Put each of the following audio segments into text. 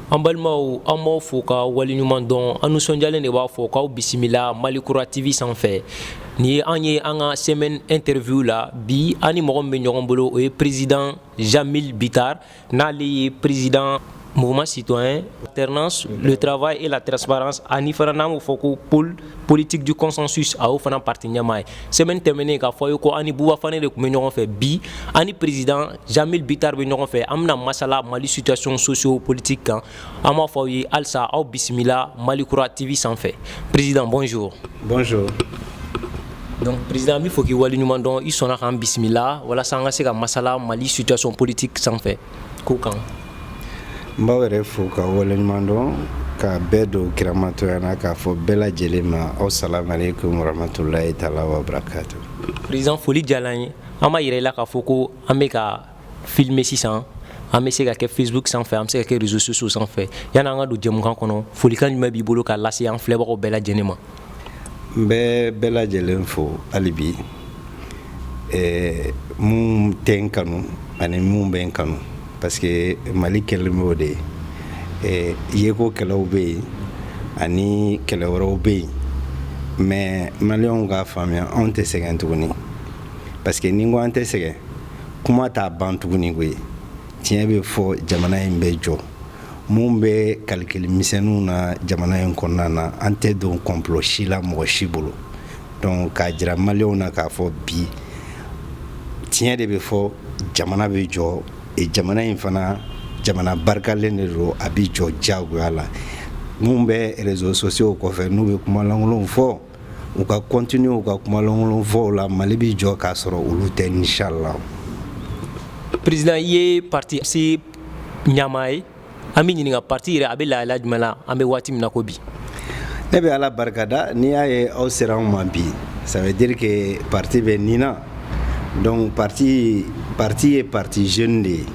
An balimaw an m'aw fo ka waleɲuman dɔn an nisɔndiyalen de b'a fɔ k'aw bisimila Malikura TV sanfɛ ni an ye an ka semaine interview la bi an ni mɔgɔ min bɛ ɲɔgɔn bolo o ye président Jamil Bitar n'ale ye président mouvement citoyen alternance le travail et la transparence ani fana n'an b'o fɔ ko pôle politique du consensus a y'o fana parti ɲɛmaa ye semaine tɛmɛnen k'a fɔ ye ko ani Buba Fane de tun bɛ ɲɔgɔn fɛ bi ani président Jamil Bitar bɛ ɲɔgɔn fɛ an bɛna masala Mali situation socio-politique kan an b'a fɔ aw ye halisa aw bisimila Malikura TV sanfɛ président bonjour. Bonjour. Donc président an b'i fɔ k'i waleɲuman dɔn i sɔnna k'an bisimila walasa an ka se ka masala Mali situation politique sanfɛ ko kan. N b'aw yɛrɛ fo ka waleɲuman dɔn ka bɛɛ don kiramatoya na k'a fɔ bɛɛ lajɛlen ma aw salamu aleykum warahmatulahi taala wa barakatu. Président foli diyara an ye an b'a yɛrɛ la k'a fɔ ko an bɛ ka filmer sisan an bɛ se ka kɛ Facebook sanfɛ an bɛ se ka kɛ réseaux sociaux sanfɛ yanni an ka don jɛmukan kɔnɔ folikan jumɛn b'i bolo k'a lase an filɛbagaw bɛɛ lajɛlen ma. N bɛ bɛɛ lajɛlen fo hali bi mun tɛ n kanu ani mun bɛ n kanu parce que Mali kɛlen b'o de ye yeko kɛlɛw bɛ yen ani kɛlɛ wɛrɛw bɛ yen mais maliyɛnw k'a faamuya anw tɛ sɛgɛn tuguni parce que ni n ko an tɛ sɛgɛn kuma t'a ban tuguni koyi tiɲɛ bɛ fɔ jamana in bɛ jɔ mun bɛ calcul misɛnninw na jamana in kɔnɔna na an tɛ don complot si la mɔgɔ si bolo donc k'a jira maliyɛnw na k'a fɔ bi tiɲɛ de bɛ fɔ jamana bɛ jɔ jamana in fana jamana barikalen de don a bɛ jɔ diyagoya la mun bɛ réseaux sociaux kɔfɛ n'u bɛ kuma lankolonw fɔ u ka continuer u ka kuma lankolonw fɔ o la Mali bɛ jɔ k'a sɔrɔ olu tɛ inchallah. Président i ye parti si ɲɛmaa ye an bɛ ɲininka parti yɛrɛ a bɛ lahala jumɛn la an bɛ waati min na ko bi. Ne bɛ Ala barikada n'i y'a ye aw sera anw ma bi ça veut dire que parti bɛ nin na donc parti ye parti jeune de ye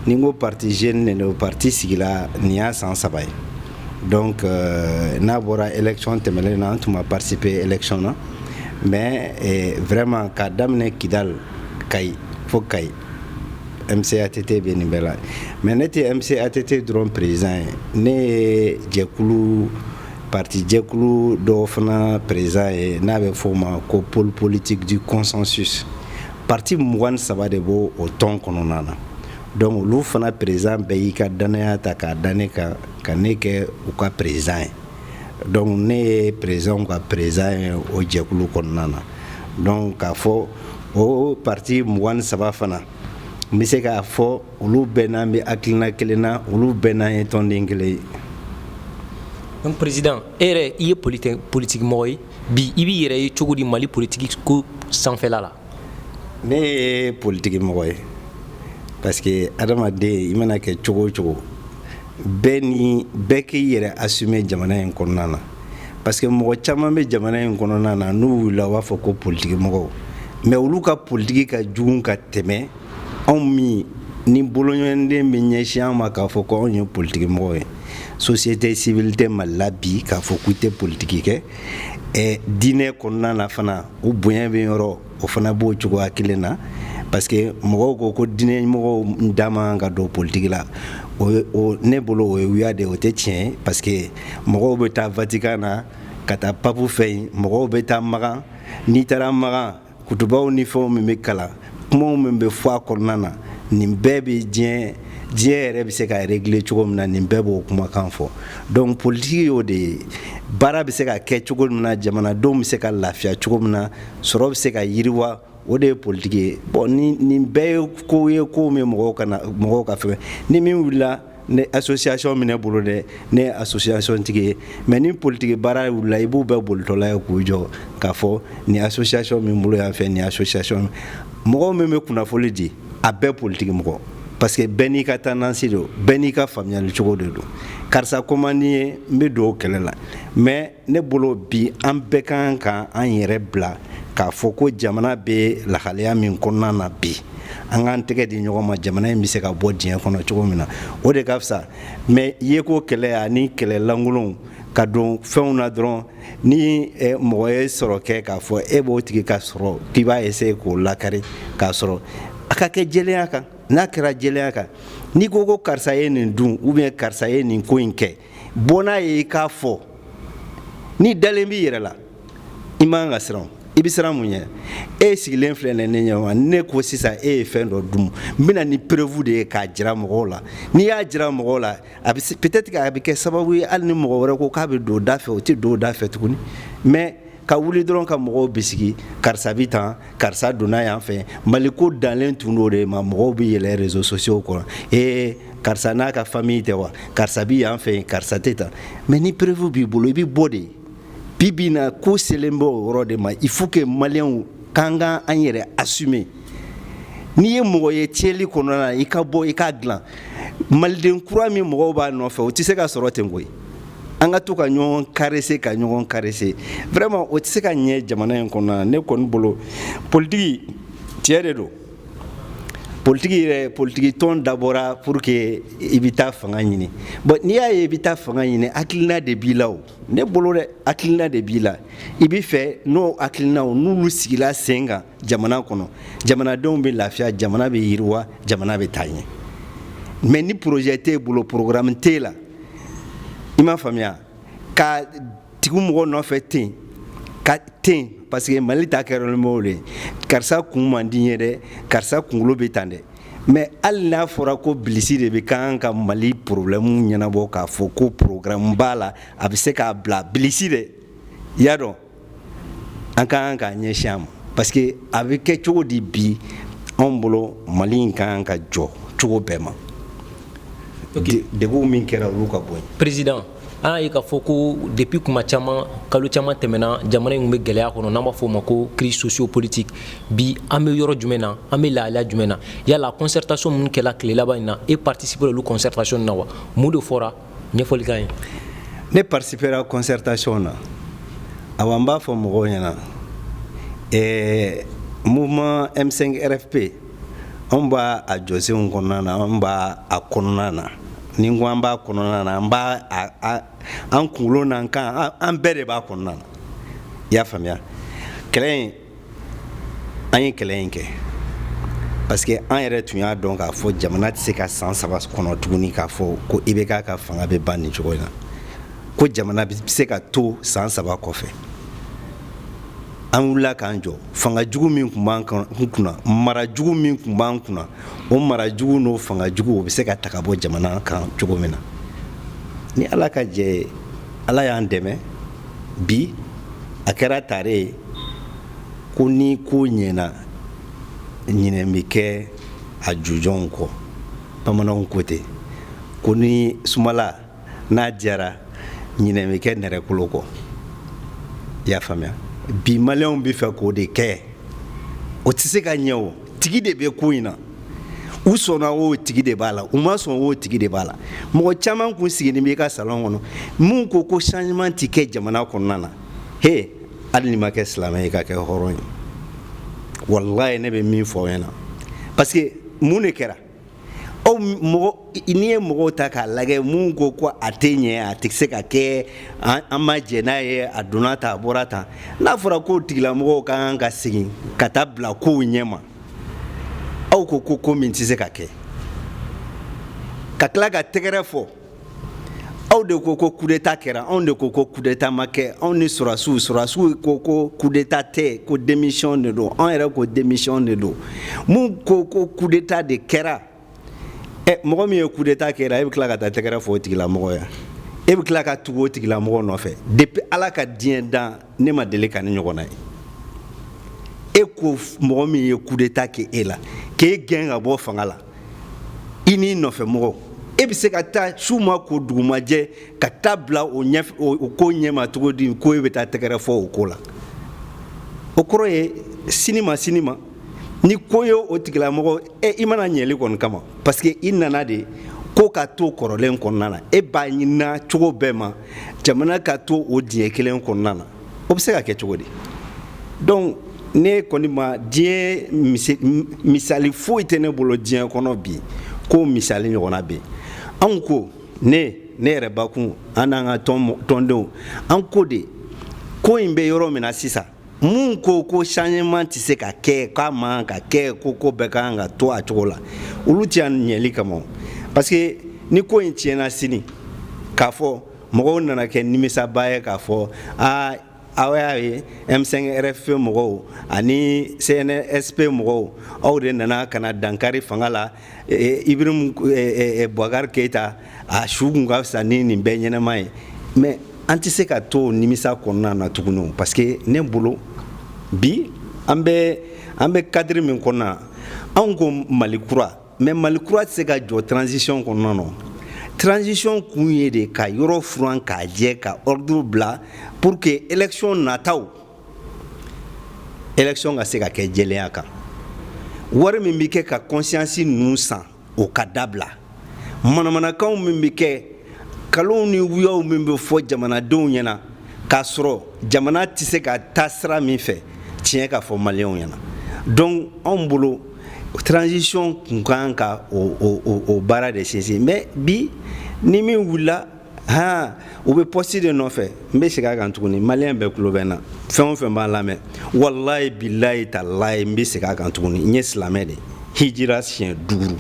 ni n ko parti jeune de don parti sigila nin y'a san 3 ye donc n'a bɔra élection tɛmɛnen na an tun ma participer élection na mais vraiment k'a daminɛ Kidal Kayi fo Kayi MCATT bɛ nin bɛɛ la mais ne tɛ MCATT dɔrɔn président ye ne ye jɛkulu parti jɛkulu dɔw fana président ye n'a bɛ fɔ o ma ko pôle politique du consensus parti 23 de b'o o tɔn kɔnɔna na donc olu fana président bɛɛ y'i ka danaya ta k'a da ne kan ka ne kɛ u ka président ye donc ne ye président ka président ye o jɛkulu kɔnɔna na donc k'a fɔ o parti 23 fana n bɛ se k'a fɔ olu bɛɛ n'an bɛ hakilina kelen na olu bɛɛ n'an ye tɔnden kelen ye. Donc président e yɛrɛ i ye politique mɔgɔ ye bi i b'i yɛrɛ ye cogo di Mali politique ko sanfɛla la. Ne ye politique mɔgɔ ye parce que adamaden i mana kɛ cogo o cogo bɛɛ k'i yɛrɛ assumer jamana in kɔnɔna na parce que mɔgɔ caman bɛ jamana in kɔnɔna na n'u wulila u b'a fɔ ko politique mɔgɔw mais olu ka politique ka jugu ka tɛmɛ anw min ni boloɲɔgɔnden bɛ ɲɛsin an ma k'a fɔ ko anw ye politique mɔgɔw ye société civile tɛ Mali la bi k'a fɔ k'u tɛ politique kɛ diinɛ kɔnɔna na fana u bonya bɛ yɔrɔ o fana b'o cogoya kelen na parce que mɔgɔw ko diinɛ mɔgɔw da man ka don politique la o ne bolo o ye wuya de o tɛ tiɲɛ parce que mɔgɔw bɛ taa Vatican na ka taa pape fɛ yen mɔgɔw bɛ taa Magan n'i taara Magan kutubaw ni fɛnw min bɛ kalan kumaw min bɛ fɔ a kɔnɔna na nin bɛɛ bɛ diɲɛ yɛrɛ bɛ se ka régler cogo min na nin bɛɛ b'o kumakan fɔ donc politique y'o de ye baara bɛ se ka kɛ cogo min na jamanadenw bɛ se ka lafiya cogo min na sɔrɔ bɛ se ka yiriwa o de ye politique ye bon nin bɛɛ ye ko ye ko min mɔgɔw ka fɛn ni min wulila ne association min ne bolo dɛ ne ye association tigi ye mais ni politique baara wulila i b'u bɛɛ bolitɔla ye k'u jɔ k'a fɔ nin association min bolo yan fɛ nin association mɔgɔw min bɛ kunnafoni di a bɛɛ politique mɔgɔ parce que bɛɛ n'i ka tendance don bɛɛ n'i ka faamuyali cogo de don karisa ko man di ye n bɛ don o kɛlɛ la mais ne bolo bi an bɛɛ kan ka an yɛrɛ bila k'a fɔ ko jamana bɛ lahalaya min kɔnɔna na bi an k'an tɛgɛ di ɲɔgɔn ma jamana in bɛ se ka bɔ diɲɛ kɔnɔ cogo min na o de ka fisa mais yeko kɛlɛ ani kɛlɛ lankolonw ka don fɛnw na dɔrɔn ni mɔgɔ ye sɔrɔ kɛ k'a fɔ e b'o tigi ka sɔrɔ k'i b'a essayer k'o lakari k'a sɔrɔ a ka kɛ jɛlenya kan n'a kɛra jɛlenya kan ni ko karisa ye nin dun ou bien karisa ye nin ko in kɛ bɔna ye k'a fɔ ni dalen b'i yɛrɛ la i man ka siran i bɛ siran mun ɲɛ e sigilen filɛ ne ɲɛ ne ko sisan e ye fɛn dɔ dun n bɛna ni preuve de ye k'a jira mɔgɔw la n'i y'a jira mɔgɔw la a bɛ peut-être que a bɛ kɛ sababu ye hali ni mɔgɔ wɛrɛ ko k'a bɛ don da fɛ o tɛ don da fɛ tuguni mais ka wuli dɔrɔn ka mɔgɔw bisigi karisa bi tan karisa donna yan fɛ mali ko dalen tun do de ma mɔgɔw bɛ yɛlɛ réseaux sociaux kɔnɔ karisa n'a ka famille tɛ wa karisa bi yan fɛ karisa tɛ tan mais ni preuve b'i bolo i bɛ bɔ de bibi na ko selen bɛ o yɔrɔ de ma il faut que maliyɛnw k'an ka an yɛrɛ assumer n'i ye mɔgɔ ye tiɲɛli kɔnɔna na i ka bɔ i k'a dilan maliden kura min mɔgɔw b'a nɔfɛ o tɛ se ka sɔrɔ ten koyi an ka to ka ɲɔgɔn caresse vraiment o tɛ se ka ɲɛ jamana in kɔnɔna na ne kɔni bolo politique tiɲɛ de don politique tɔn dabɔra pour que i bɛ taa fanga ɲini bon n'i y'a ye i bɛ taa fanga ɲini hakilina de b'i la o ne bolo dɛ hakilina de b'i la i bɛ fɛ n'o hakilinaw n'olu sigila sen kan jamana kɔnɔ jamanadenw bɛ lafiya jamana bɛ yiriwa jamana bɛ taa ɲɛ mais ni projet t'e bolo programme t'e la i m'a faamuya ka tigu mɔgɔ nɔfɛ ten ka ten parce que mali ta kɛra o le karisa kun man di ye dɛ karisa kunkolo bɛ tan dɛ mais hali n'a fɔra ko bilisi de bɛ kan ka mali problème ɲɛnabɔ k'a fɔ ko programme b'a la a bɛ se k'a bila bilisi dɛ i y'a dɔn an ka kan k'a ɲɛsin a ma parce que a bɛ kɛ cogo di bi anw bolo mali in ka kan ka jɔ cogo bɛɛ ma degun min kɛra olu ka bɔ yen président an ye k'a fɔ ko depuis kuma caman kalo caman tɛmɛna jamana in bɛ gɛlɛya kɔnɔ n'an b'a fɔ o ma ko crise socio-politique bi an bɛ yɔrɔ jumɛn na an bɛ lahalaya jumɛn na yala concertation minnu kɛla tile laban in na e participer olu concertation na wa mun de fɔra ɲɛfɔli k'an ye ne participera concertation na awa n b'a fɔ mɔgɔw ɲɛna mouvement M5 RFP an b'a a jɔsenw kɔnɔna na an b'a a kɔnɔna na ni ko an b'a kɔnɔna na an b'a an kunkolo n'an kan an bɛɛ de b'a kɔnɔna na i y'a faamuya kɛlɛ in an ye kɛlɛ in kɛ parce que an yɛrɛ tun y'a dɔn k'a fɔ jamana tɛ se ka san 3 kɔnɔ tuguni k'a fɔ ko IBK ka fanga bɛ ban nin cogo in na ko jamana bɛ se ka to san 3 kɔfɛ an wulila k'an jɔ fanga jugu min tun b'an kunna mara jugu min tun b'an kunna o mara jugu n'o fanga jugu o bɛ se ka ta ka bɔ jamana kan cogo min na ni ala ka jɛ ye ala y'an dɛmɛ bi a kɛra tare ye ko ni ko ɲɛna ɲinɛ bɛ kɛ a jujɔnw kɔ bamananw ko ten ko ni sumala n'a jara ɲinɛ bɛ kɛ nɛrɛkolo kɔ i y'a faamuya bi maliyɛnw bɛ fɛ k'o de kɛ o tɛ se ka ɲɛ o tigi de bɛ ko in na u sɔnna o tigi de b'a la u ma sɔn o tigi de b'a la mɔgɔ caman kun sigilen b'i ka salon kɔnɔ mun ko changement tɛ kɛ jamana kɔnɔna na he hali ni ma kɛ silamɛ ye ka kɛ hɔrɔn ye wallahi ne bɛ min fɔ aw ɲɛna parce que mun de kɛra aw mɔgɔ n'i ye mɔgɔw ta k'a lajɛ mun ko a tɛ ɲɛ a tɛ se ka kɛ an ma jɛ n'a ye a donna tan a bɔra tan n'a fɔra ko tigilamɔgɔw ka kan ka segin ka taa bila kow ɲɛ ma aw ko min tɛ se ka kɛ ka tila ka tɛgɛrɛ fɔ aw de ko coup d'état kɛra anw de ko coup d'état ma kɛ anw ni surasiw ko coup d'état tɛ ko démission de don anw yɛrɛ ko démission de don mun ko coup d'état de kɛra mɔgɔ min ye coup d'état kɛra e bɛ tila ka taa tɛgɛrɛ fɔ o tigilamɔgɔ ye e bɛ tila ka tugu o tigilamɔgɔ nɔfɛ depuis ala ka diɲɛ dan ne ma deli ka ni ɲɔgɔn na ye e ko mɔgɔ min ye coup d'état kɛ e la k'e gɛn ka bɔ fanga la i n'i nɔfɛ mɔgɔ e bɛ se ka taa su ma ko dugumajɛ ka taa bila o ko ɲɛma cogo di ko e bɛ taa tɛgɛrɛ fɔ o ko la o kɔrɔ ye sini ma ni ko ye o tigilamɔgɔ i mana ɲɛli kɔni kama parce que i nana de ko ka to kɔrɔlen kɔnɔna na e b'a ɲinina cogo bɛɛ ma jamana ka to o diɲɛ kelen kɔnɔna na o bɛ se ka kɛ cogo di donc ne kɔni ma diɲɛ misali foyi tɛ ne bolo diɲɛ kɔnɔ bi ko misali ɲɔgɔnna bɛ yen anw ko ne yɛrɛ bakun an n'an ka tɔndenw an ko de ko in bɛ yɔrɔ min na sisan mun ko changement tɛ se ka kɛ k'a man ka kɛ ko bɛɛ kan ka to a cogo la olu tɛ yan ɲɛli kama parce que ni ko in tiɲɛna sini k'a fɔ mɔgɔw nana kɛ nimisaba ye k'a fɔ aw y'a ye M5 RFP mɔgɔw ani CNSP mɔgɔw aw de nana ka na dankari fanga la Ibrahim Boubacar Keita a su kun ka fisa ni nin bɛɛ ɲɛnama ye mais an tɛ se ka to nimisa kɔnɔna na tuguni parce que ne bolo bi an bɛ cadre min kɔnɔna anw ko Mali kura mais Mali kura tɛ se ka jɔ transition kɔnɔna na transition kun ye de ka yɔrɔ furan k'a jɛ ka ordre bila pour que élection nataw élection ka se ka kɛ jɛlenya kan wari min bɛ kɛ ka conscience ninnu san o ka dabila manamanakanw min bɛ kɛ kalonw ni wuyaw min bɛ fɔ jamanadenw ɲɛna k'a sɔrɔ jamana tɛ se ka taa sira min fɛ tiɲɛ ka fɔ maliyɛnw ɲɛna donc anw bolo transition kun kan ka o baara de sinsin mais bi ni min wulila u bɛ poste de nɔfɛ n bɛ segin a kan tuguni maliyɛn bɛɛ tulo bɛ n na fɛn o fɛn b'a lamɛn walayi bilayi talayi n bɛ segin a kan tuguni n ye silamɛ de hijira siɲɛ 5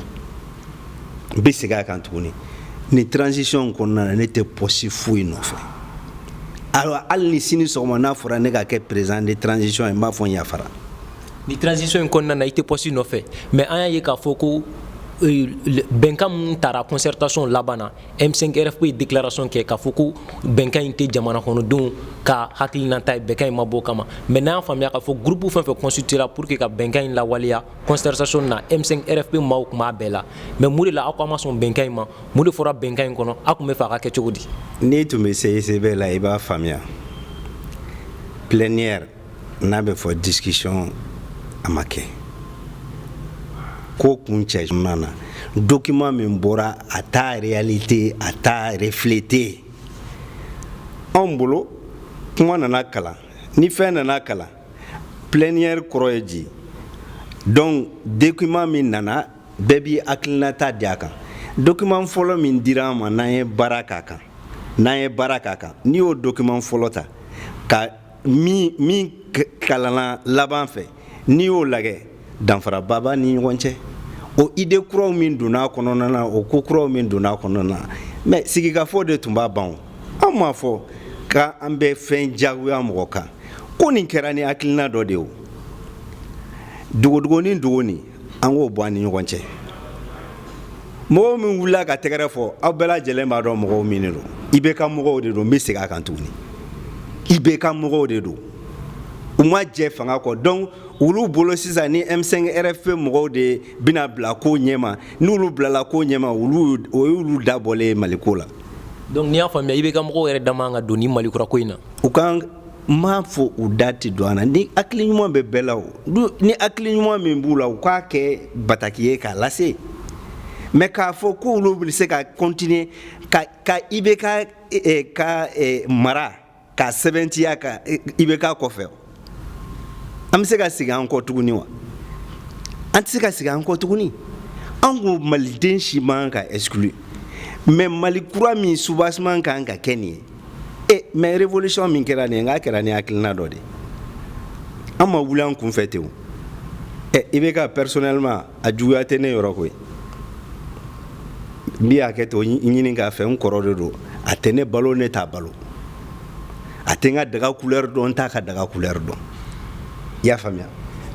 n bɛ segin a kan tuguni ni transition kɔnɔna na ne tɛ poste foyi nɔfɛ alors hali ni sini sɔgɔma n'a fɔra ne ka kɛ président de transition ye n b'a fɔ n yafara ni transition in kɔnɔna na i tɛ poste nɔfɛ mais an y'a ye k'a fɔ ko bɛnkan min taara concertation laban na M5 RFP ye déclaration kɛ k'a fɔ ko bɛnkan in tɛ jamana kɔnɔdenw ka hakilinata ye bɛnkan in ma bɔ o kama mais n'an y'a faamuya k'a fɔ groupe fɛn fɛn constituera pour que ka bɛnkan in lawaleya concertation na M5 RFP maaw tun b'a bɛɛ la mais mun de la aw ko a ma sɔn bɛnkan in ma mun de fɔra bɛnkan in kɔnɔ aw tun bɛ fɛ a ka kɛ cogo di n'i tun bɛ CICB la i b'a faamuya plénière n'a bɛ fɔ discussion a ma kɛ ko kun cɛ na document min bɔra a t'a réalité a t'a refléter anw bolo kuma nana kalan ni fɛn nana kalan plénière kɔrɔ ye di donc document min nana bɛɛ b'i hakilinata di a kan document fɔlɔ min dira an ma n'an ye baara k'a kan n'i y'o document fɔlɔ ta ka min kalanna laban fɛ n'i y'o lagɛ danfara baba ni ɲɔgɔn cɛ o idée kuraw min donna kɔnɔna na o ko kuraw min donna kɔnɔna na mais sigikafɔ de tun b'a ban an m'a fɔ k'an bɛ fɛn jagoya mɔgɔ kan ko nin kɛra ni hakilina dɔ de ye o dogodogo ni dogoni an k'o bɔ an ni ɲɔgɔn cɛ mɔgɔw min wulila ka tɛgɛrɛ fɔ aw bɛɛ lajɛlen b'a dɔn mɔgɔw min de don IBK mɔgɔw de don n bɛ segin a kan tuguni IBK mɔgɔw de don u ma jɛ fanga kɔ donc olu bolo sisan ni M5 RFP mɔgɔw de bɛna bila ko ɲɛma n'olu bilala ko ɲɛma o y'olu dabɔlen Maliko la donc n'i y'a faamuya IBK mɔgɔw yɛrɛ da man ka don ni Malikura ko in na u kan m'a fɔ u da tɛ don an na ni hakili ɲuman bɛ bɛɛ la o ni hakili ɲuman min b'u la u k'a kɛ bataki ye k'a lase mais k'a fɔ ko olu bɛ se ka continuer ka IBK ka mara ka sɛbɛntiya ka IBK kɔfɛ an bɛ se ka segin an kɔ tuguni wa an tɛ se ka segin an kɔ tuguni an ko maliden si man ka exclu mais Mali kura min soubassement kan ka kɛ nin ye mais révolution min kɛra nin ye n k'a kɛra ni hakilina dɔ de an ma wuli an kunfɛ ten o IBK personnellement a juguya tɛ ne yɔrɔ koyi n bɛ hakɛ to ɲini k'a fɛ n kɔrɔ de don a tɛ ne balo ne t'a balo a tɛ n ka daga couleur dɔn n t'a ka daga couleur dɔn i y'a faamuya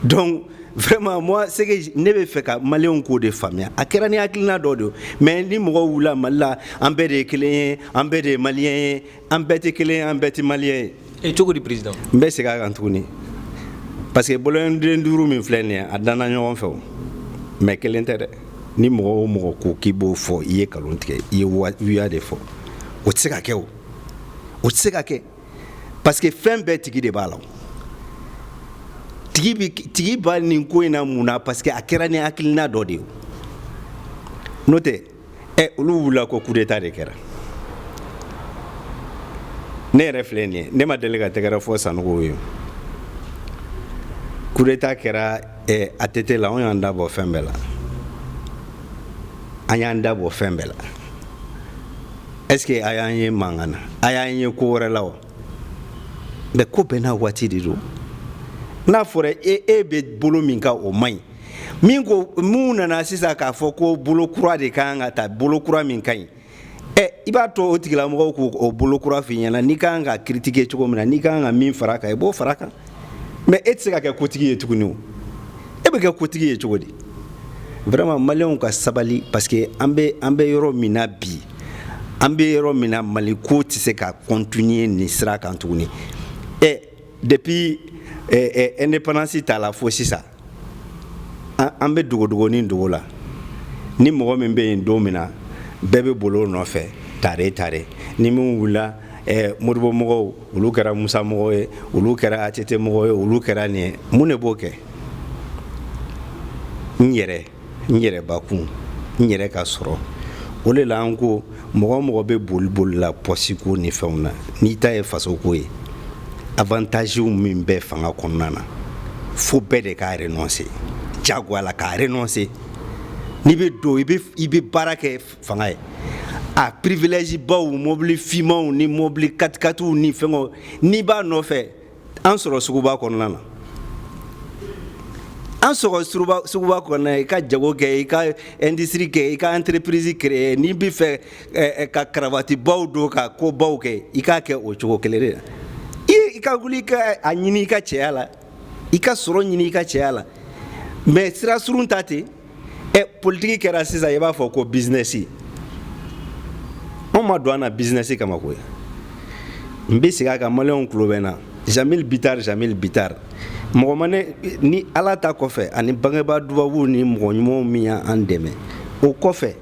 donc vraiment moi c'est que ne bɛ fɛ ka maliyɛnw k'o de faamuya a kɛra ni hakilina dɔ de mais ni mɔgɔw wulila Mali la an bɛɛ de ye kelen ye an bɛɛ de ye maliyɛn ye an bɛɛ tɛ kelen ye an bɛɛ tɛ maliyɛn ye cogo di président n bɛ segin a kan tuguni parce que bɔlɔnden 5 min filɛ nin ye a danna ɲɔgɔn fɛ o mais kelen tɛ dɛ ni mɔgɔ o mɔgɔ ko k'i b'o fɔ i ye nkalon tigɛ i ye wuya de fɔ o tɛ se ka kɛ o tɛ se ka kɛ parce que fɛn bɛɛ tigi de b'a la tigi b'a nin ko in na mun na parce que a kɛra ni hakilina dɔ de ye n'o tɛ olu wulila ko coup d'état de kɛra ne yɛrɛ filɛ nin ye ne ma deli ka tɛgɛrɛ fɔ Sanogo ye coup d'état kɛra ATT la anw y'an da bɔ fɛn bɛɛ la an y'an da bɔ fɛn bɛɛ la est-ce que a y'an ye mankan na a y'an ye ko wɛrɛ la wa mais ko bɛɛ n'a waati de don n'a fɔra e bɛ bolo min kan o man ɲi min ko mun nana sisan k'a fɔ ko bolo kura de kan ka ta bolo kura min ka ɲi i b'a to o tigilamɔgɔw k'o o bolo kura f'i ɲɛna n'i kan ka critiquer cogo min na n'i kan ka min fara kan i b'o fara kan mais e tɛ se ka kɛ kotigi ye tuguni o e bɛ kɛ kotigi ye cogo di vraiment maliyɛnw ka sabali parce que an bɛ yɔrɔ min na bi an bɛ yɔrɔ min na Mali ko tɛ se ka continuer nin sira kan tuguni depuis indépendance ta la fo sisan an bɛ dogodogonin dogo la ni mɔgɔ min bɛ yen don min na bɛɛ bɛ bolo nɔfɛ tare ni min wulila Modibo mɔgɔw olu kɛra Musa mɔgɔw ye olu kɛra ATT mɔgɔw ye olu kɛra nin ye mun de b'o kɛ n yɛrɛ bakun n yɛrɛ ka sɔrɔ o de la an ko mɔgɔ bɛ boli la poste ko ni fɛnw na n'i ta ye faso ko ye avantage min bɛ fanga kɔnɔna na fo bɛɛ de ka renoncer jagoya la ka renoncer n'i bɛ don i bɛ baara kɛ fanga ye a privilège baw mobili fimanw ni mobili 4x4 ni fɛngɛw n'i b'a nɔfɛ an sɔrɔ suguba kɔnɔna na an sɔrɔ suguba kɔnɔna i ka jago kɛ i ka industrie kɛ i ka entreprise créer n'i bɛ fɛ ka karavati baw don ka ko baw kɛ i k'a kɛ o cogo kelen de la i ka wuli i ka a ɲini i ka cɛya la i ka sɔrɔ ɲini i ka cɛya la mais sira surun ta ten politique kɛra sisan i b'a fɔ ko business anw ma don an na business kama koyi n bɛ segin a kan maliyɛnw tulo bɛ n na Jamil Bitar mɔgɔ ma ne ni ala ta kɔfɛ ani bangebaa dubabuw ni mɔgɔ ɲumanw min y'an dɛmɛ o kɔfɛ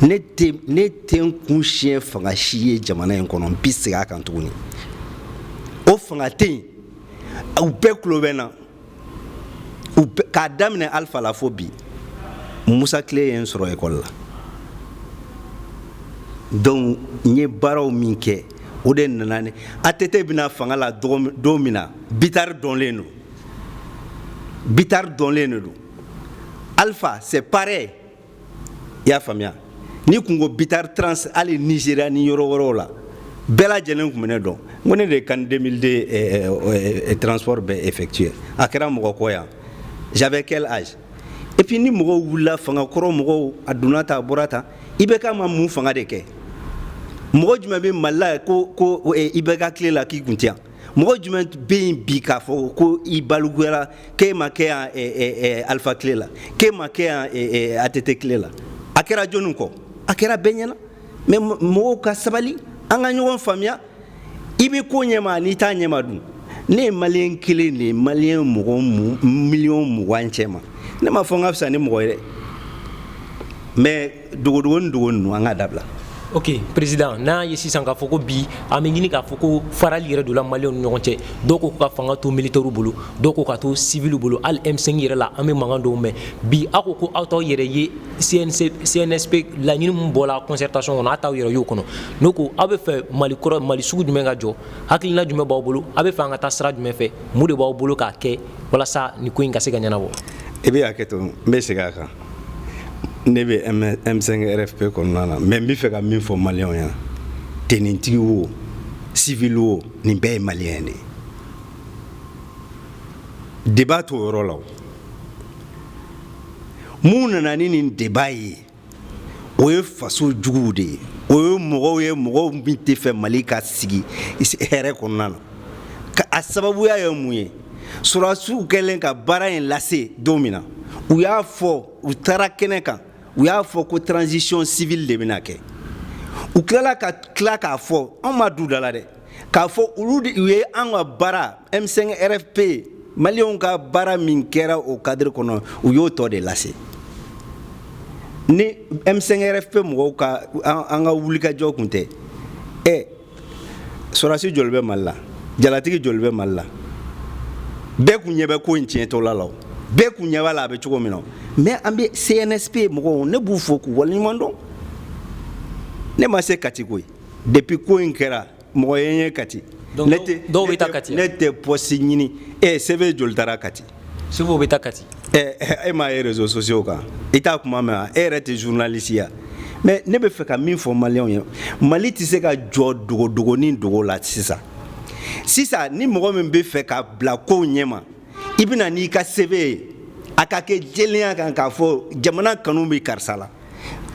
ne tɛ n kun siɲɛ fanga si ye jamana in kɔnɔ n bɛ segin a kan tuguni o fanga tɛ yen u bɛɛ tulo bɛ n na k'a daminɛ Alpha la fo bi Musa Tile ye n sɔrɔ école la donc n ye baaraw min kɛ o de nana ne ATT bɛna fanga la don min na Bitar dɔnlen don Alpha c'est pareil i y'a faamuya ni kun ko Bitar trans hali Nigeria ni yɔrɔ wɛrɛw la bɛɛ lajɛlen tun bɛ ne dɔn n ko ne de ye CAN 2002 transport bɛɛ effectué a kɛra mɔgɔ kɔ yan j'avais quel âge et puis ni mɔgɔw wulila fanga kɔrɔ mɔgɔw a donna ta a bɔra ta i bɛ ka ma mun fanga de kɛ mɔgɔ jumɛn bɛ Mali la ko i bɛ ka tile la k'i kun tɛ yan mɔgɔ jumɛn bɛ yen bi k'a fɔ ko i balukuyara k'e ma kɛ yan Alpha tile la k'e ma kɛ yan ATT tile la a kɛra jɔnni kɔ a kɛra bɛɛ ɲɛna mais mɔgɔw ka sabali an ka ɲɔgɔn faamuya i bɛ ko ɲɛma n'i t'a ɲɛma dun ne ye maliyɛn kelen de ye maliyɛn mɔgɔ miliyɔn 20 cɛ ma ne ma fɔ n ka fisa ni mɔgɔ ye dɛ mais dogodogonin an ka dabila. Ok, président, n'a ye sisan k'a fɔ ko bi an bɛ ɲini k'a fɔ ko farali yɛrɛ donna maliyɛnw ni ɲɔgɔn cɛ dɔw ko ka fanga to militaires bolo dɔw ko ka to civils bolo hali M5 yɛrɛ la an bɛ mankan dɔw mɛn bi aw ko aw t'aw yɛrɛ ye CNSP laɲini min bɔra concertation kɔnɔ aw t'aw yɛrɛ y'o kɔnɔ n'o ko aw bɛ fɛ Mali sugu jumɛn ka jɔ hakilina jumɛn b'aw bolo aw bɛ fɛ an ka taa sira jumɛn fɛ mun de b'aw bolo k'a kɛ walasa nin ko in ka se ka ɲɛnabɔ. I bɛ hakɛ to n bɛ segin a kan ne bɛ M5 RFP kɔnɔna na mais n bɛ fɛ ka min fɔ maliyɛnw ɲɛna tenintigi o civil o nin bɛɛ ye maliyɛn de ye débat t'o yɔrɔ la o mun nana ni nin débat ye o ye faso juguw de ye o ye mɔgɔw min tɛ fɛ Mali ka sigi hɛrɛ kɔnɔna na a sababuya ye mun ye sɔrɔdasiw kɛlen ka baara in lase don min na u y'a fɔ u taara kɛnɛ kan u y'a fɔ ko transition civile de bɛna kɛ u tilala k'a fɔ anw ma du da la dɛ k'a fɔ olu u ye an ka baara M5 RFP maliyɛnw ka baara min kɛra o cadre kɔnɔ u y'o tɔ de lase ni M5 RFP mɔgɔw ka an ka wulikajɔ kun tɛ sɔrɔdasi joli bɛ Mali la jalatigi joli bɛ Mali la bɛɛ kun ɲɛ bɛ ko in tiɲɛtɔ la o bɛɛ kun ɲɛ b'a la a bɛ cogo min na mais an bɛ CNSP mɔgɔw ne b'u fɔ k'u waleɲuman dɔn ne ma se Kati koyi depuis ko in kɛra mɔgɔ ye n ye Kati dɔw bɛ taa Kati ne tɛ poste ɲini CV joli taara Kati sɛbɛw bɛ taa Kati e m'a ye réseaux sociaux kan i t'a kuma mɛn wa e yɛrɛ tɛ journaliste ya mais ne bɛ fɛ ka min fɔ maliyɛnw ye Mali tɛ se ka jɔ dogodogonin dogo la sisan ni mɔgɔ min bɛ fɛ ka bila kow ɲɛma i bɛna n'i ka CV ye a ka kɛ jɛlenya kan k'a fɔ jamana kanu bɛ karisa la,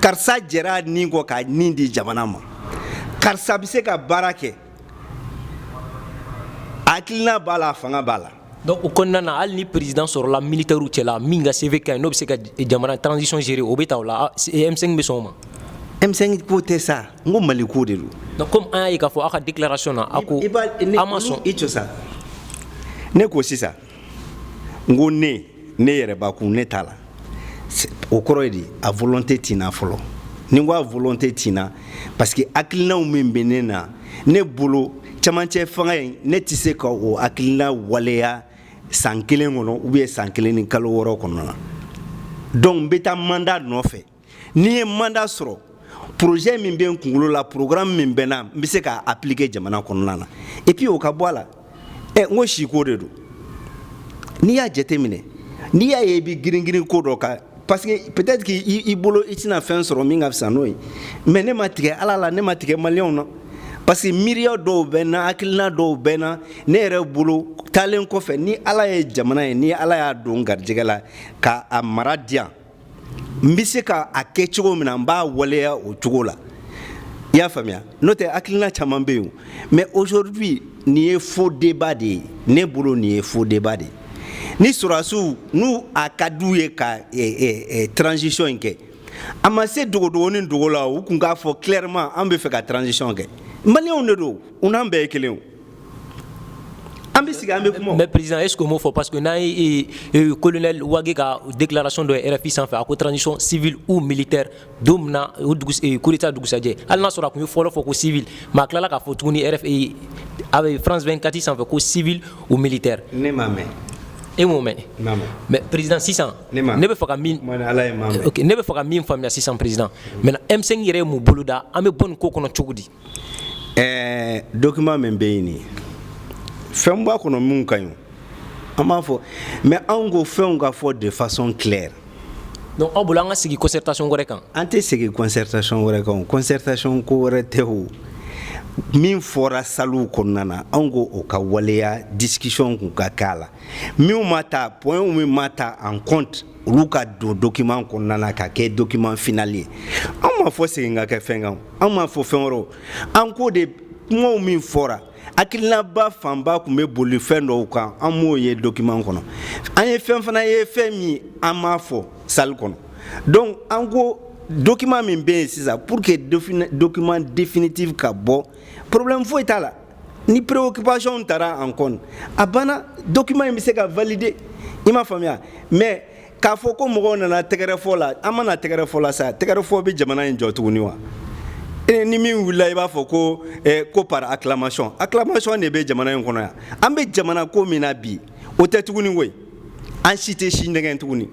karisa jɛra nin kɔ ka nin di jamana ma, karisa bɛ se ka baara kɛ, hakilina b'a la, fanga b'a la. Donc o kɔnɔna na hali ni président sɔrɔla militaire cɛla min ka CV ka ɲi n'o bɛ se ka jamana transition gérer o bɛ ta o la M5 bɛ sɔn o ma. M5 ko tɛ sa, n ko Mali ko de don. Donc comme an y'a ye k'a fɔ aw ka déclaration na a ko a ma sɔn. I co sa, ne ko sisan n ko ne yɛrɛ bakun ne t'a la, o kɔrɔ ye di a volonté tina fɔlɔ, ni n ko a volonté tina parce que hakilinaw min bɛ ne na ne bolo camancɛ fanga in ne tɛ se ka o hakilina waleya san 1 kɔnɔ ou bien san 1 ni kalo 6 kɔnɔ na. Donc n bɛ taa mandat nɔfɛ, ni ye mandat sɔrɔ projet min bɛ n kunkolo la, programme min bɛ na, n bɛ se k'a appliquer jamana kɔnɔna na, et puis o ka bɔ a la. N ko siko de don, n'i y'a jateminɛ, n'i y'a ye i bɛ girin ko dɔ kan, parce que peut-être que i bolo i tɛna fɛn sɔrɔ min ka fisa n'o ye, mais ne ma tigɛ Ala la, ne ma tigɛ maliyɛnw na, parce que miiriya dɔw bɛ n na, hakilina dɔw bɛ n na, ne yɛrɛ bolo taalen kɔfɛ ni Ala ye jamana ye, ni Ala y'a don garijɛgɛ la k'a mara di yan, n bɛ se k'a kɛ cogo min na n b'a waleya o cogo la. I y'a faamuya, n'o tɛ hakilina caman bɛ yen, mais aujourd'hui nin ye faux débat de ye, ne bolo nin ye faux débat de ye. Ni sɔrɔdasiw n'u a ka d'u ye ka transition in kɛ, a ma se dogo ni dogo la u kun k'a fɔ clairement an bɛ fɛ ka transition kɛ. Maliyɛnw de don, u n'an bɛɛ ye kelen o. An bɛ sigi an bɛ kuma. Mais président est-ce que m'o fɔ parce que n'an ye colonel Wage ka déclaration dɔ ye RFI sanfɛ a ko transition civile ou militaire don min na o coup d'état dugusajɛ, hali n'a sɔrɔ a kun ye fɔlɔ fɔ ko civil, mais a tilala k'a fɔ tuguni RFI a bɛ France 24 sanfɛ ko civil ou militaire. Ne m'a mɛn. E m'o mɛn. Mais président sisan ne bɛ fɛ ka min ne bɛ fɛ ka min faamuya sisan président, maintenant M5 yɛrɛ ye mun bolo da, an bɛ bɔ nin ko kɔnɔ cogo di? Document min bɛ yen nin fɛn b'a kɔnɔ mun ka ɲi an b'a fɔ, mais anw ko fɛnw ka fɔ de façon claire. Donc aw bolo an ka sigi concertation wɛrɛ kan? An tɛ sigi concertation wɛrɛ kan, concertation ko wɛrɛ tɛ o. Min fɔra salle kɔnɔna na anw ko o ka waleya discussion kun ka k'a la, min ma ta point min ma ta en compte olu ka don document kɔnɔna na ka kɛ document final ye. Anw ma fɔ segin ka kɛ fɛn kan, anw ma fɔ fɛn wɛrɛ, an ko de kumaw min fɔra hakilinaba fanba kun bɛ boli fɛn dɔw kan, an m'o ye document kɔnɔ, an ye fɛn fana ye fɛn min an m'a fɔ salle kɔnɔ. Donc an ko document min bɛ yen sisan pour que document définitif ka bɔ, problème foyi t'a la, ni préoccupation taara en compte a banna, document in bɛ se ka valider, i m'a faamuya. Mais k'a fɔ ko mɔgɔw nana tɛgɛrɛ fɔ la, an mana tɛgɛrɛ fɔ la sa, tɛgɛrɛ fɔ bɛ jamana in jɔ tuguni wa? Ni min wulila i b'a fɔ ko par acclamation, acclamation de bɛ jamana in kɔnɔ yan, an bɛ jamana ko min na bi o tɛ tuguni koyi, an si tɛ si nɛgɛn tuguni.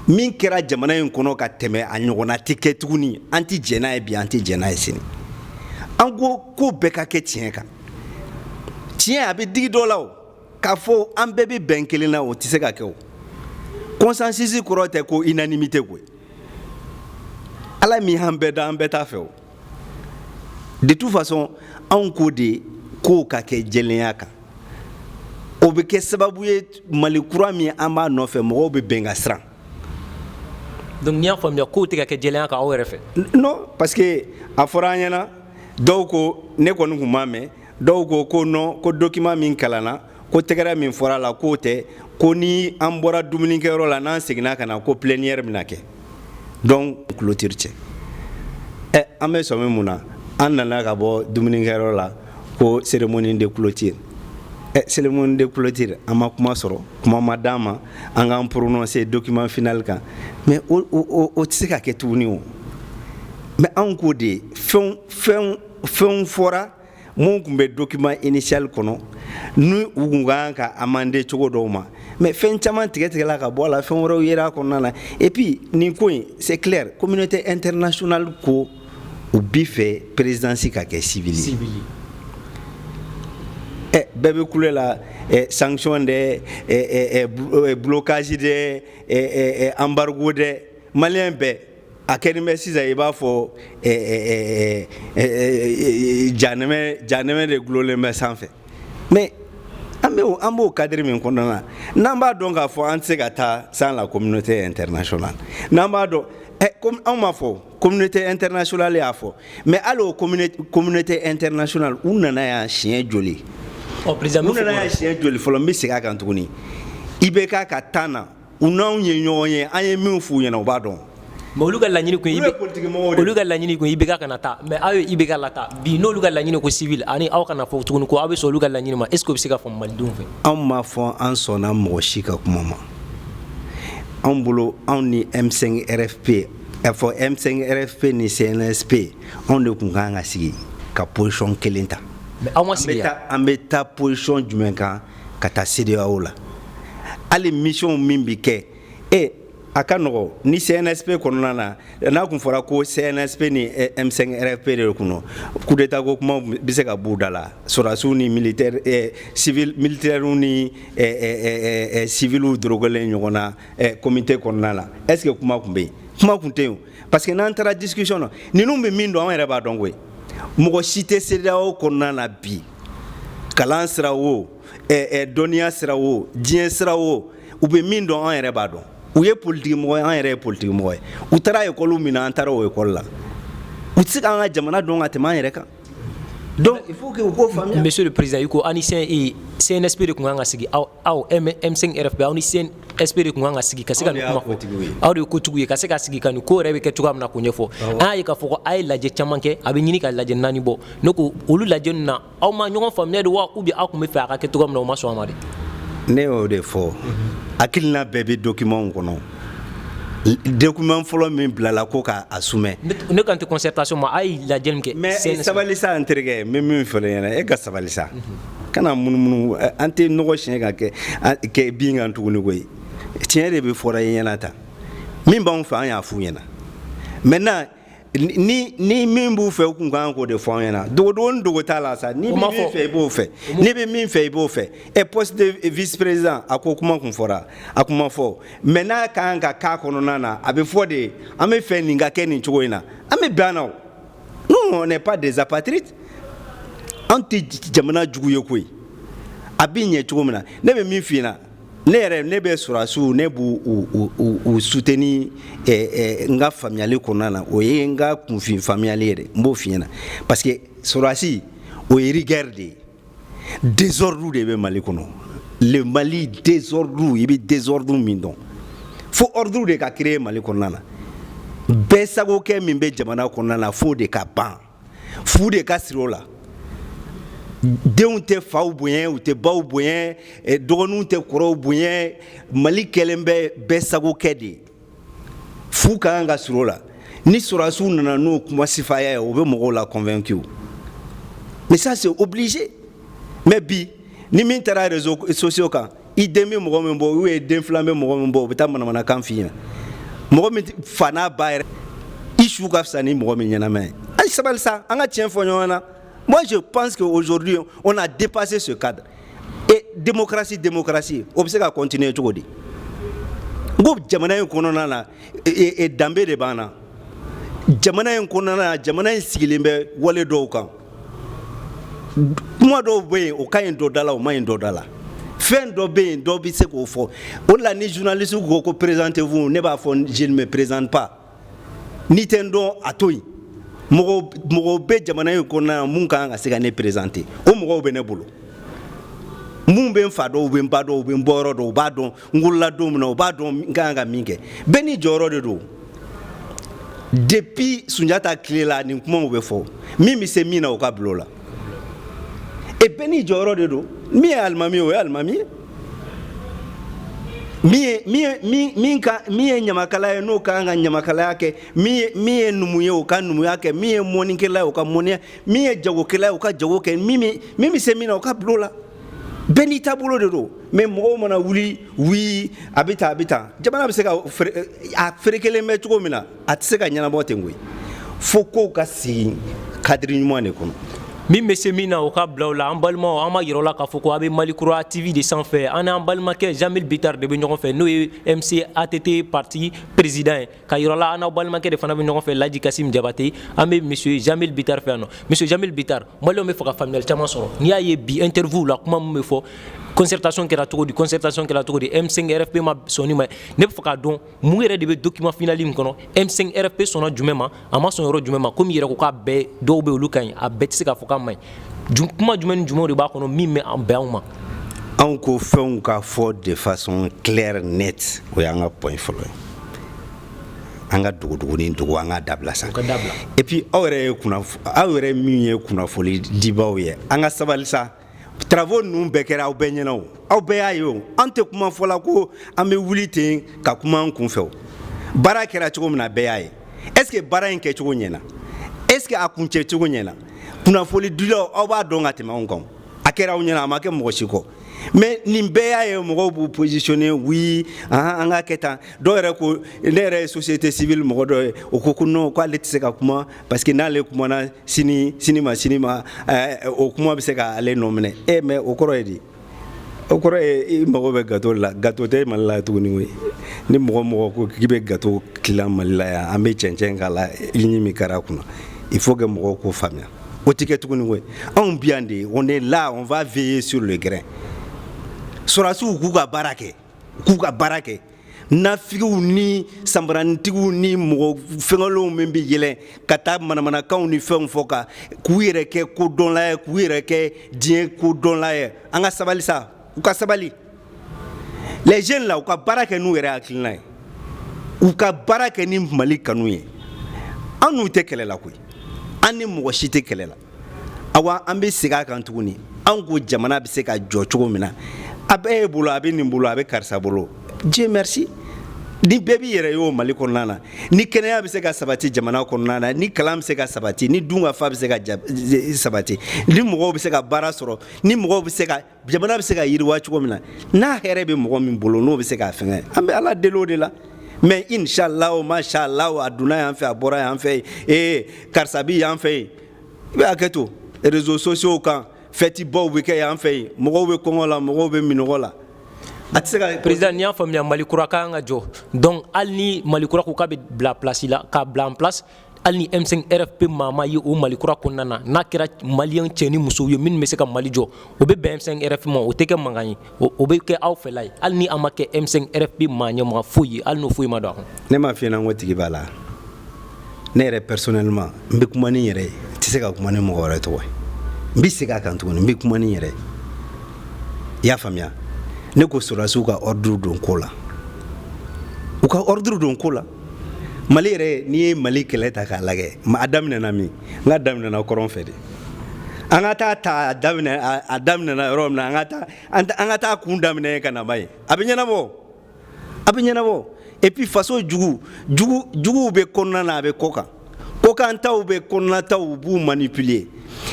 Min kɛra jamana in kɔnɔ ka tɛmɛ a ɲɔgɔnna tɛ kɛ tuguni, an tɛ jɛn n'a ye bi, an tɛ jɛn n'a ye sini. An ko bɛɛ ka kɛ tiɲɛ kan, tiɲɛ a bɛ digi dɔ la o, k'a fɔ an bɛɛ bɛ bɛn kelen na o tɛ se ka kɛ o. Consensus kɔrɔ tɛ ko unanimité koyi, Ala min y'an bɛɛ da an bɛɛ t'a fɛ o. De toute façon anw ko de kow ka kɛ jɛlenya kan, o bɛ kɛ sababu ye Mali kura min an b'a nɔfɛ mɔgɔw bɛ bɛn ka siran. Donc n'i y'a faamuya kow tɛ ka kɛ jɛlenya kan aw yɛrɛ fɛ? Non, parce que a fɔra an ɲɛna, dɔw ko ne kɔni kun m'a mɛn, dɔw ko non, ko document min kalanna, ko tɛgɛrɛ min fɔra la k'o tɛ, ko ni an bɔra dumunikɛyɔrɔ la n'an seginna ka na ko plénière bɛna kɛ. Donc clôture cɛ. An bɛ sɔmi mun na? An nana ka bɔ dumunikɛyɔrɔ la ko cérémonie de clôture. Cérémonie de clôture an ma kuma sɔrɔ, kuma ma d'an ma, an k'an prononcer document final kan, mais o tɛ se ka kɛ tuguni o. Mais anw ko de fɛn fɔra mun kun bɛ document initial kɔnɔ ni u kun kan ka amender cogo dɔw ma, mais fɛn caman tigɛla ka bɔ a la, fɛn wɛrɛw yera a kɔnɔna na, et puis nin ko in c'est clair, communauté internationale ko u bi fɛ présidence ka kɛ civil ye. Bɛɛ bɛ kule la sanction dɛ, blocage dɛ, embargo dɛ, maliyɛn bɛɛ a kɛlen bɛ sisan i b'a fɔ janɛmɛ de gulonlen bɛ sanfɛ. Mais an b'o cadre min kɔnɔna na n'an b'a dɔn k'a fɔ an tɛ se ka taa sans la communauté internationale n'an b'a dɔn comme anw m'a fɔ communauté internationale y'a fɔ mais hali o communauté internationale u nana yan siɲɛ joli u nana yan siɲɛ joli fɔlɔ n bɛ segin a kan tuguni IBK ka temps na u n'anw ye ɲɔgɔn ye an ye min f'u ɲɛna u b'a dɔn. mais olu ka laɲini kun IBK kana taa mais aw ye IBK lata bi n'olu ka laɲini ko civil ani aw kana fɔ tuguni ko aw bɛ sɔn olu ka laɲini ma est ce que o bɛ se ka faamu malidenw fɛ. anw m'a fɔ an sɔnna mɔgɔ si ka kuma ma anw bolo anw ni M5 RFP fɔ M5 RFP ni CNSP anw de kun kan ka sigi ka position kelen ta. mais aw ma sigi yan an bɛ taa position jumɛn kan ka taa CEDEAO la hali mission min bɛ kɛ a ka nɔgɔ ni CNSP kɔnɔna na n'a kun fɔra ko CNSP ni M5 RFP de kun coup d'état ko kuma bɛ se ka b'u da la sɔrɔdasiw ni militaires ni civils dorogelen ɲɔgɔn na comité kɔnɔna la est ce que kuma kun bɛ yen kuma kun tɛ yen parce que n'an taara discussion na ninnu bɛ min dɔn an yɛrɛ b'a dɔn koyi mɔgɔ si tɛ CEDEAO kɔnɔna na bi kalan sira o dɔnniya sira o diɲɛ sira o u bɛ min dɔn an yɛrɛ b'a dɔn. u ye politique mɔgɔ ye an yɛrɛ ye politique mɔgɔ ye u taara école min na an taara o école la u tɛ se k'an ka jamana dɔn ka tɛmɛ an yɛrɛ kan donc il faut que u k'o faamuya. monsieur le président i ko aw ni CNSP de kun kan ka sigi aw M5 RFP aw ni CNSP de kun kan ka sigi ka se ka nin kuma fɔ aw de ye kotigiw ye ka se ka sigi ka nin ko yɛrɛ bɛ kɛ cogoya min na k'o ɲɛfɔ an y'a ye k'a fɔ ko a ye lajɛ caman kɛ a bɛ ɲini ka lajɛ 4 bɔ ne ko olu lajɛ ninnu na aw ma ɲɔgɔn faamuya de wa ou bien aw tun bɛ fɛ a ka kɛ cogoya min na o ma sɔn a ma de. ne y'o de fɔ hakilina bɛɛ bɛ document kɔnɔ document fɔlɔ min bilala ko k'a soumet ne kan tɛ concertation ma a ye lajɛ min kɛ mais sabali sa an terikɛ n bɛ min fɔ ɲɛna e ka sabali sa kana munumunu an tɛ nɔgɔ siɲɛ ka kɛ bin kan tuguni koyi tiɲɛ de bɛ fɔra i ɲɛna tan min b'anw fɛ an y'a f'u ɲɛna maintenant ni min b'u fɛ u kun kan k'o de fɔ an ɲɛna dogodogo dogo t'a la sa ni bɛ min fɛ i b'o fɛ ni bɛ min fɛ i b'o fɛ poste de vice président a ko kuma kun fɔra a kuma fɔ mais n'a kan ka k'a kɔnɔna na a bɛ fɔ de an bɛ fɛ nin ka kɛ nin cogo in na an bɛ bɛn a na o nous on n'est pas des apatrides an tɛ jamana jugu ye koyi a bɛ ɲɛ cogo min na ne bɛ min f'i ɲɛna ne bɛ sɔrɔdasiw ne b'u soutenir n ka faamuyali kɔnɔna na o ye n ka kunfin faamuyali yɛrɛ n b'o f'i ɲɛna parce que sɔrɔdasi o ye rigueur de ye désordre de bɛ Mali kɔnɔ le Mali désordre i bɛ désordre min dɔn fo ordre de ka créer Mali kɔnɔna na bɛɛ sagokɛ min bɛ jamana kɔnɔna na fo de ka ban fu de ka siri o la. denw tɛ faw bonya u tɛ baw bonya dɔgɔninw tɛ kɔrɔw bonya Mali kɛlen bɛ bɛɛ sagokɛ de fu ka kan ka siri o la ni sɔrɔdasiw nana n'o kuma sifaya ye o bɛ mɔgɔw la convaincu mais ça c'est obligé mais bi ni min taara réseaux sociaux kan i den bɛ mɔgɔ min bɔ ou bien den filan bɛ mɔgɔ min bɔ o bɛ taa manamanakan f'i ɲɛna mɔgɔ min fa n'a ba yɛrɛ i su ka fisa ni mɔgɔ min ɲɛnama ye ayi sabali sa an ka tiɲɛ fɔ ɲɔgɔn na. Moi, je pense qu'aujourd'hui, on a dépassé ce cadre. Et démocratie, on peut se continuer cogo di. Ngo jamana in kɔnɔna na danbe de b'an na. Jamana in kɔnɔna na jamana in sigilen bɛ wale dɔw kan. Kuma dɔw bɛ yen o ka ɲi dɔ da la o ma ɲi dɔ da la. Fɛn dɔ bɛ yen dɔ bɛ se k'o fɔ. O de la ni journaliste ko ko présentez-vous ne b'a fɔ je ne me présente pas. Ni tɛ n dɔn a to yen. mɔgɔw bɛ jamana in kɔnɔna na mun kan ka se ka ne présenter o mɔgɔw bɛ ne bolo mun bɛ n fa dɔn u bɛ n ba dɔn u bɛ n bɔyɔrɔ dɔn u b'a dɔn n wolola don min na u b'a dɔn n kan ka min kɛ bɛɛ ni jɔyɔrɔ de don depuis Sunjata tile la nin kumaw bɛ fɔ min bɛ se min na o ka bila o la et bɛɛ ni jɔyɔrɔ de don min ye alimami ye o ye alimami ye min ye ɲamakala ye n'o kan ka ɲamakalaya kɛ min ye numu ye o ka numuya kɛ min ye mɔnikɛla ye o ka mɔniya min ye jagokɛla ye o ka jago kɛ min bɛ se min na o ka bila o la bɛɛ n'i taabolo de don mais mɔgɔw mana wuli a bɛ tan jamana bɛ se ka a ferekelen bɛ cogo min na a tɛ se ka ɲɛnabɔ ten koyi fo kow ka sigi cadre ɲuman de kɔnɔ. min bɛ se min na o ka bila o la an balimaw an ma yira o la k'a fɔ ko a bɛ Mali Kura TV de sanfɛ an n'an balimakɛ Jamil Bitar de bɛ ɲɔgɔn fɛ n'o ye MCATT parti président ye ka yira o la an n'aw balimakɛ de fana bɛ ɲɔgɔn fɛ Laji Kasim Jabate an bɛ monsieur Jamil Bitar fɛ yan nɔ monsieur Jamil Bitar Maliɲɛnw bɛ fɛ ka faamuyali caman sɔrɔ n'i y'a ye bi interview la kuma min bɛ fɔ concertation kɛra cogo di M5 RFP ma sɔn ma ne bɛ fɛ k'a dɔn mun yɛrɛ de bɛ document finali min kɔnɔ M5 RFP sɔnna jumɛn ma a ma sɔn yɔrɔ jumɛn ma komi yɛrɛ ko k'a bɛɛ dɔw bɛ olu ka ɲi a bɛɛ tɛ se k'a fɔ k'a ma ɲi kuma jumɛn ni jumɛn de b'a kɔnɔ min bɛ an bɛn anw ma. Anw ko fɛnw ka fɔ de façon claire nette o y'an ka point fɔlɔ ye an ka dogo ni dogo an ka dabila sa et puis aw yɛrɛ min ye kunnafoli dibaw ye an ka sabali sa travaux ninnu bɛɛ kɛra aw bɛɛ ɲɛna o aw bɛɛ y'a ye o an tɛ kuma fɔla ko an bɛ wuli ten ka kuma an kun fɛ o baara kɛra cogo min na bɛɛ y'a ye est ce que baara in kɛcogo ɲɛna est ce que a kuncɛ cogo ɲɛna kunnafoli dilaw aw b'a dɔn ka tɛmɛ anw kan a kɛra aw ɲɛna a ma kɛ mɔgɔ si kɔ mais nin bɛɛ y'a ye mɔgɔw b'u positionner oui an ka kɛ tan dɔw yɛrɛ ko ne yɛrɛ ye société civile mɔgɔ dɔ ye o ko non ko ale tɛ se ka kuma parce que n'ale kumana sini ma o kuma bɛ se ka ale nɔ minɛ mais o kɔrɔ ye di o kɔrɔ ye i mago bɛ gâteau la gâteau tɛ Mali la tuguni koyi ni mɔgɔ ko k'i bɛ gâteau dilan Mali la yan an bɛ cɛncɛn k'a la ligne min kɛra a kunna il faut que mɔgɔw k'o faamuya o tɛ kɛ tuguni koyi anw bi yan de on est là on va veiller sur le grain. Sorasiw k'u ka baara kɛ nafigiw ni sambarantigiw ni mɔgɔ fɛngɛlenw min bɛ yɛlɛ ka taa manamanakanw ni fɛnw fɔ k'u yɛrɛ kɛ kodɔnla ye k'u yɛrɛ kɛ diɲɛ kodɔnla ye an ka sabali sa u ka sabali les jeunes la u ka baara kɛ n'u yɛrɛ hakilina ye u ka baara kɛ ni Mali kanu ye an n'u tɛ kɛlɛ la koyi an ni mɔgɔ si tɛ kɛlɛ la awa an bɛ segin a kan tuguni an ko jamana bɛ se ka jɔ cogo min na a bɛɛ ye bolo a bɛ nin bolo a bɛ karisa bolo Dieu merci ni bɛɛ b'i yɛrɛ ye o Mali kɔnɔna na ni kɛnɛya bɛ se ka sabati jamana kɔnɔna na ni kalan bɛ se ka sabati ni dun ka fa bɛ se ka sabati ni mɔgɔw bɛ se ka baara sɔrɔ ni mɔgɔw bɛ se ka jamana bɛ se ka yiriwa cogo min na n'a hɛrɛ bɛ mɔgɔ min bolo n'o bɛ se k'a fɛngɛ an bɛ Ala deli o de la mais inshallah mashallah a donna yan fɛ a bɔra yan fɛ karisa bi yan fɛ i bɛ hakɛ to réseaux sociaux kan fɛti baw bɛ kɛ yan fɛ yen mɔgɔw bɛ kɔngɔ la mɔgɔw bɛ minɔgɔ la a tɛ se ka président n'i y'a faamuya Malikura ka kan ka jɔ donc hali ni Malikura ko k'a bɛ bila place la k'a bila en place hali ni M5 RFP maa ma ye o Malikura kɔnɔna na n'a kɛra maliyɛn cɛ ni musow ye minnu bɛ se ka Mali jɔ o bɛ bɛn M5 RFP ma o tɛ kɛ mankan ye o bɛ kɛ aw fɛla ye hali ni a ma kɛ M5 RFP maa ɲɛmɔgɔ foyi ye hali n'o foyi ma don a kɔnɔ. ne m'a f'i ɲɛna n ko tigi b'a la ne yɛrɛ personnellement n bɛ kuma ni n yɛrɛ ye n tɛ se ka kuma ni mɔgɔ wɛrɛ tɔgɔ ye n bɛ segin a kan tuguni n bɛ kuma ni n yɛrɛ i y'a faamuya ne ko sɔrɔdasiw ka ordre don ko la u ka ordre don ko la Mali yɛrɛ n'i ye Mali kɛlɛ ta k'a lajɛ a daminɛna min n ka daminɛna kɔrɔn fɛ de an ka taa a daminɛna yɔrɔ min na an ka taa kun daminɛ ka na ba ye a bɛ ɲɛnabɔ et puis faso juguw bɛ kɔnɔna na a bɛ kɔ kan kokan taw bɛ kɔnɔna taw u b'u manipuler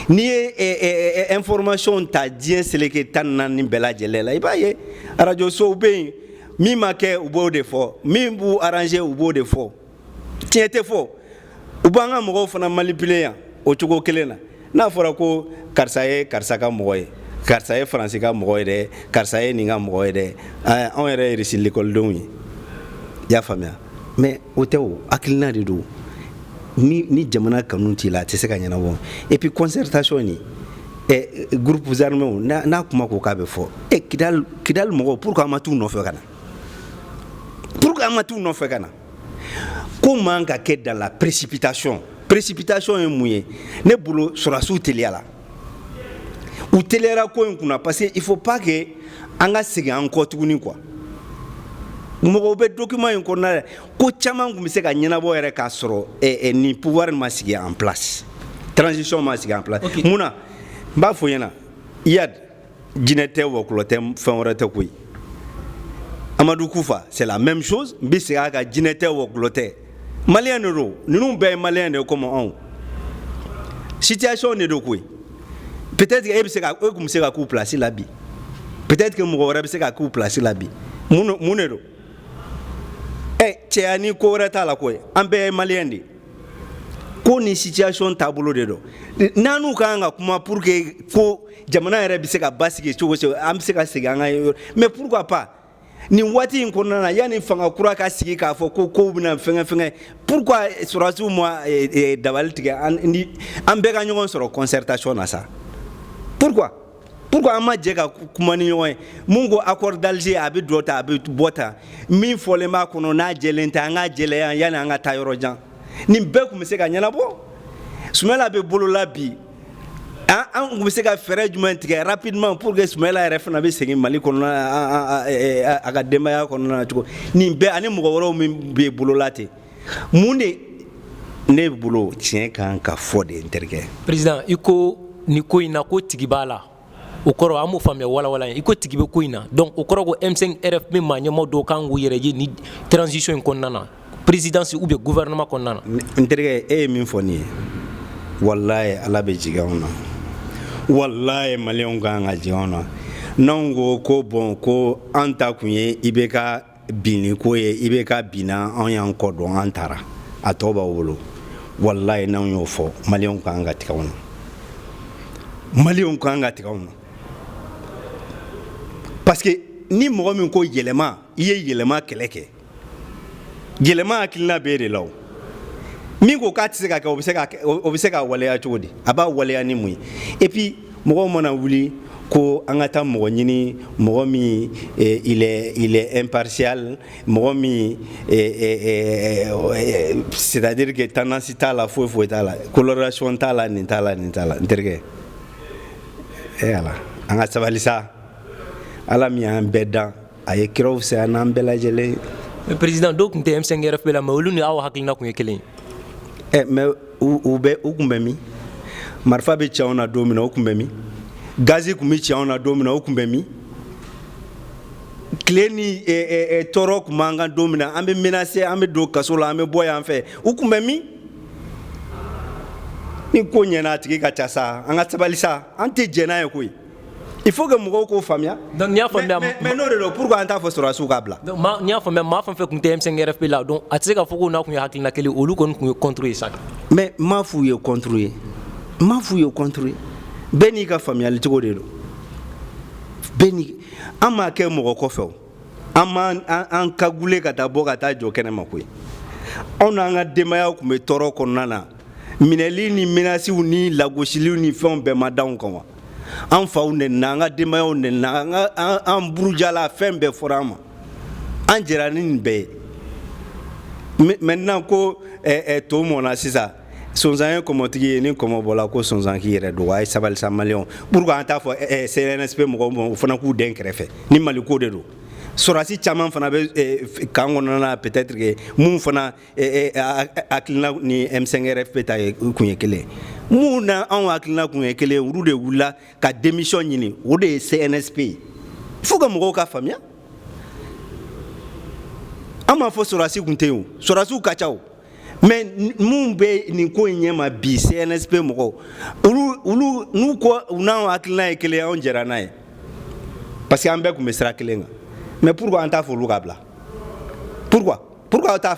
n'i ye information ta diɲɛ seleke 14 bɛɛ lajɛlen la i b'a ye radio sow bɛ yen min ma kɛ u b'o de fɔ min b'u arranger u b'o de fɔ tiɲɛ tɛ fɔ u b'an ka mɔgɔw fana manipuler yan o cogo kelen na n'a fɔra ko karisa ye karisa ka mɔgɔ ye karisa ye faransi ka mɔgɔ ye dɛ karisa ye nin ka mɔgɔ ye dɛ anw yɛrɛ ye réussi l'écoledenw ye i y'a faamuya mais o tɛ o hakilina de don ni jamana kanu t'i la a tɛ se ka ɲɛnabɔ et puis concertation ni groupes armés n'a kuma ko k'a bɛ fɔ Kidal mɔgɔw pourquoi an ma t'u nɔfɛ ka na ko man ka kɛ dans la précipitation ye mun ye ne bolo sɔrɔdasiw teliyala u teliyara ko in kunna parce que il faut pas que an ka segin an kɔ tuguni quoi mɔgɔw bɛ document in kɔnɔna la ko caman tun bɛ se ka ɲɛnabɔ yɛrɛ k'a sɔrɔ ni pouvoir ma sigi en place transition ma sigi en place munna n b'a fɔ ɲɛna Iyad jinɛ tɛ wɔkulɔ tɛ fɛn wɛrɛ tɛ koyi Amadou Koufa c'est la même chose n bɛ segin a kan jinɛ tɛ wɔkulɔ tɛ maliyɛn de don ninnu bɛɛ ye maliyɛn de ye comme anw situation de don koyi peut-être que e kun bɛ se ka k'u place la bi peut-être que mɔgɔ wɛrɛ bɛ se ka k'u place la bi mun de don cɛya ni ko wɛrɛ t'a la koyi an bɛɛ ye maliyɛn de ko ni situation taabolo de don n'an ka kan ka kuma pour que ko jamana yɛrɛ bɛ se ka basigi cogo an bɛ se ka segin an ka yɔrɔ mais pourquoi pas nin waati in kɔnɔna na yanni fanga kura ka sigi k'a fɔ ko kow bɛna fɛngɛ pourquoi sɔrɔdasiw ma dabali tigɛ an bɛɛ ka ɲɔgɔn sɔrɔ concertation na sa pourquoi pourquoi an ma jɛ ka kuma ni ɲɔgɔn ye mun ko accord d'Alger a bɛ dɔ ta a bɛ bɔ ta min fɔlen b'a kɔnɔ n'a jɛlen tɛ an ka jɛlɛya yanni an ka taa yɔrɔ jan nin bɛɛ tun bɛ se ka ɲɛnabɔ Soumaïla bɛ bolola bi an tun bɛ se ka fɛɛrɛ jumɛn tigɛ rapidement pour que Soumaïla yɛrɛ fana bɛ segin Mali kɔnɔna a ka denbaya kɔnɔna na cogo nin bɛɛ ani mɔgɔ wɛrɛw min bɛ bolola ten mun de ne bolo tiɲɛ kan ka fɔ de n terikɛ. Président i ko ni ko in na ko tigi b'a la o kɔrɔ an m'o faamuya walawala ye i ko tigi bɛ ko in na donc o kɔrɔ ko M5 RF min maa ɲɛmaaw dɔw kan k'u yɛrɛ ye ni transition in kɔnɔna na présidence ou bien gouvernement kɔnɔna na. N terikɛ e ye min fɔ nin ye walayi Ala bɛ jigin anw na walayi maliyɛnw kan ka jigin anw na n'anw ko bon ko an ta kun ye i bɛ ka binni ko ye i bɛ ka binna anw y'an kɔ dɔn an taara a tɔ b'aw bolo walayi n'anw y'o fɔ maliyɛnw kan ka tigɛ anw na maliyɛnw kan ka tigɛ anw na parce que ni mɔgɔ min ko yɛlɛma i ye yɛlɛma kɛlɛ kɛ yɛlɛma hakilina b'e de la o min ko k'a tɛ se ka kɛ o bɛ se ka waleya cogo di a b'a waleya ni mun ye et puis mɔgɔw mana wuli ko an ka taa mɔgɔ ɲini mɔgɔ min il est impartial mɔgɔ min c'est-à-dire que tendance t'a la foyi t'a la coloration t'a la nin t'a la n terikɛ Ala an ka sabali sa Ala min y'an bɛɛ dan a ye kiraw fisaya n'an bɛɛ lajɛlen. Mais président dɔw tun tɛ M5 RFP la mais olu ni aw hakilina tun ye kelen ye. Mais u kun bɛ min marifa bɛ ci anw na don min na u kun bɛ min gazi kun bɛ ci anw na don min na u kun bɛ min tile ni tɔɔrɔ kun b'an kan don min na an bɛ menacer an bɛ don kaso la an bɛ bɔ yan fɛ u kun bɛ min ni ko ɲɛna a tigi ka ca sa an ka sabali sa an tɛ jɛn n'a ye koyi il faut que mɔgɔw k'o faamuya. donc n'i y'a faamuya mais n'o de don pourquoi an t'a fɔ sɔrɔdasiw k'a bila. donc n'i y'a faamuya maa fɛn fɛn tun tɛ M5 RFP la donc a tɛ se ka fɔ ko n'a tun ye hakilina kelen olu kɔni tun ye contre ye sa. mais m'a f'u ye contre ye bɛɛ n'i ka faamuyali cogo de don bɛɛ ni an m'a kɛ mɔgɔ kɔfɛ o an ka gule ka taa bɔ ka taa jɔ kɛnɛ ma koyi anw n'an ka denbayaw tun bɛ tɔɔrɔ kɔnɔna na minɛli ni menasiw ni lagosiliw ni fɛnw bɛɛ ma d'anw kan wa an faw nɛnina an ka denbayaw nɛnina an burujala fɛn bɛɛ fɔra an ma an jɛra ni nin bɛɛ ye maintenant ko to mɔna sisan sonsan ye kɔmɔtigi ye ni kɔmɔ bɔla ko sonsan k'i yɛrɛ dogo a ye sabali sa maliyɛnw pourquoi an t'a fɔ CNSP mɔgɔw ma o fana k'u den kɛrɛfɛ ni Mali ko de don sɔrɔdasi caman fana bɛ kan kɔnɔna na peut-être que mun fana hakilina ni M5 RFP ta kun ye kelen mun na anw hakilina kun ye kelen olu de wulila ka démission ɲini o de ye CNSP il faut que mɔgɔw ka faamuya an m'a fɔ sɔrɔdasi kun tɛ yen o sɔrɔdasiw ka ca o mais mun bɛ nin ko in ɲɛma bi CNSP mɔgɔw olu n'u ko u n'anw hakilina ye kelen anw jɛra n'a ye parce que an bɛɛ tun bɛ sira kelen kan mais pourquoi an t'a fɔ olu ka bila pourquoi aw t'a fɔ